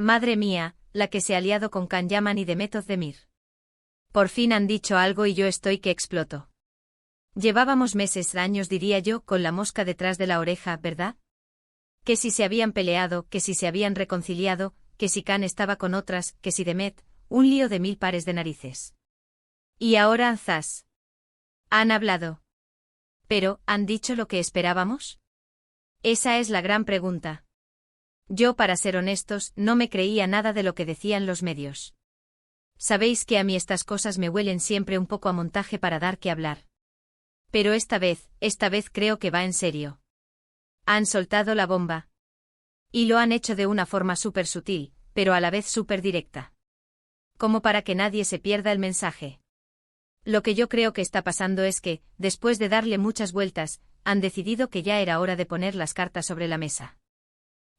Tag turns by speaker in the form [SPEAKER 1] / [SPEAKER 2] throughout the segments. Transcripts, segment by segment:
[SPEAKER 1] Madre mía, la que se ha liado con Can Yaman y Demet Özdemir. Por fin han dicho algo y yo estoy que exploto. Llevábamos meses, años diría yo, con la mosca detrás de la oreja, ¿verdad? Que si se habían peleado, que si se habían reconciliado, que si Can estaba con otras, que si Demet, un lío de 1000 pares de narices. Y ahora, zas. Han hablado. Pero, ¿han dicho lo que esperábamos? Esa es la gran pregunta. Yo, para ser honestos, no me creía nada de lo que decían los medios. Sabéis que a mí estas cosas me huelen siempre un poco a montaje para dar que hablar. Pero esta vez creo que va en serio. Han soltado la bomba. Y lo han hecho de una forma súper sutil, pero a la vez súper directa. Como para que nadie se pierda el mensaje. Lo que yo creo que está pasando es que, después de darle muchas vueltas, han decidido que ya era hora de poner las cartas sobre la mesa.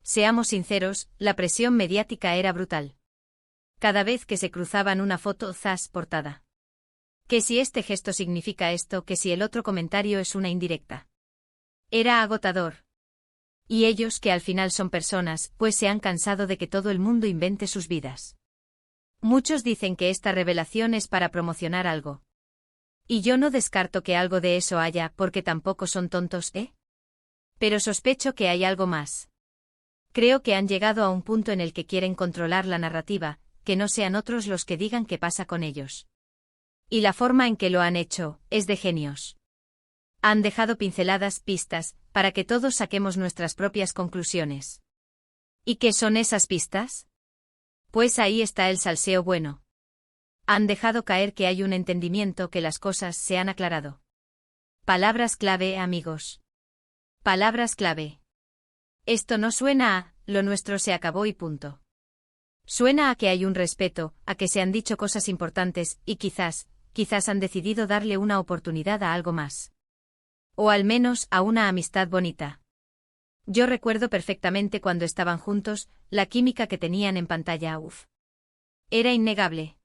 [SPEAKER 1] Seamos sinceros, la presión mediática era brutal. Cada vez que se cruzaban una foto, zas, portada. Que si este gesto significa esto, que si el otro comentario es una indirecta. Era agotador. Y ellos, que al final son personas, pues se han cansado de que todo el mundo invente sus vidas. Muchos dicen que esta revelación es para promocionar algo. Y yo no descarto que algo de eso haya, porque tampoco son tontos, ¿eh? Pero sospecho que hay algo más. Creo que han llegado a un punto en el que quieren controlar la narrativa, que no sean otros los que digan qué pasa con ellos. Y la forma en que lo han hecho, es de genios. Han dejado pinceladas, pistas, para que todos saquemos nuestras propias conclusiones. ¿Y qué son esas pistas? Pues ahí está el salseo bueno. Han dejado caer que hay un entendimiento, que las cosas se han aclarado. Palabras clave, amigos. Palabras clave. Esto no suena a, lo nuestro se acabó y punto. Suena a que hay un respeto, a que se han dicho cosas importantes, y quizás han decidido darle una oportunidad a algo más. O al menos a una amistad bonita. Yo recuerdo perfectamente cuando estaban juntos, la química que tenían en pantalla, era innegable.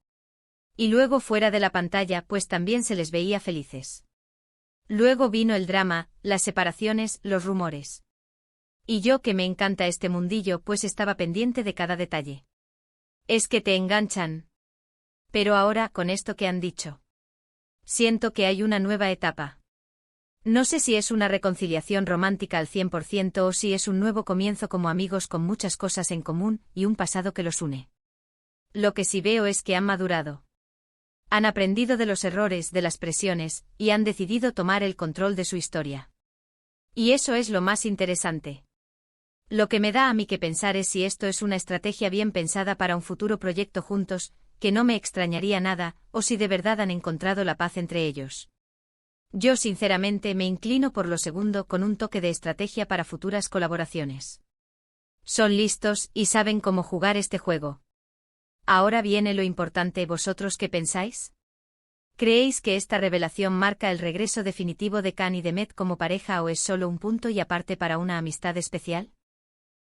[SPEAKER 1] Y luego fuera de la pantalla, pues también se les veía felices. Luego vino el drama, las separaciones, los rumores. Y yo, que me encanta este mundillo, pues estaba pendiente de cada detalle. Es que te enganchan. Pero ahora, con esto que han dicho, siento que hay una nueva etapa. No sé si es una reconciliación romántica al 100% o si es un nuevo comienzo como amigos con muchas cosas en común y un pasado que los une. Lo que sí veo es que han madurado. Han aprendido de los errores, de las presiones, y han decidido tomar el control de su historia. Y eso es lo más interesante. Lo que me da a mí que pensar es si esto es una estrategia bien pensada para un futuro proyecto juntos, que no me extrañaría nada, o si de verdad han encontrado la paz entre ellos. Yo sinceramente me inclino por lo segundo, con un toque de estrategia para futuras colaboraciones. Son listos y saben cómo jugar este juego. Ahora viene lo importante, ¿vosotros qué pensáis? ¿Creéis que esta revelación marca el regreso definitivo de Can y Demet como pareja o es solo un punto y aparte para una amistad especial?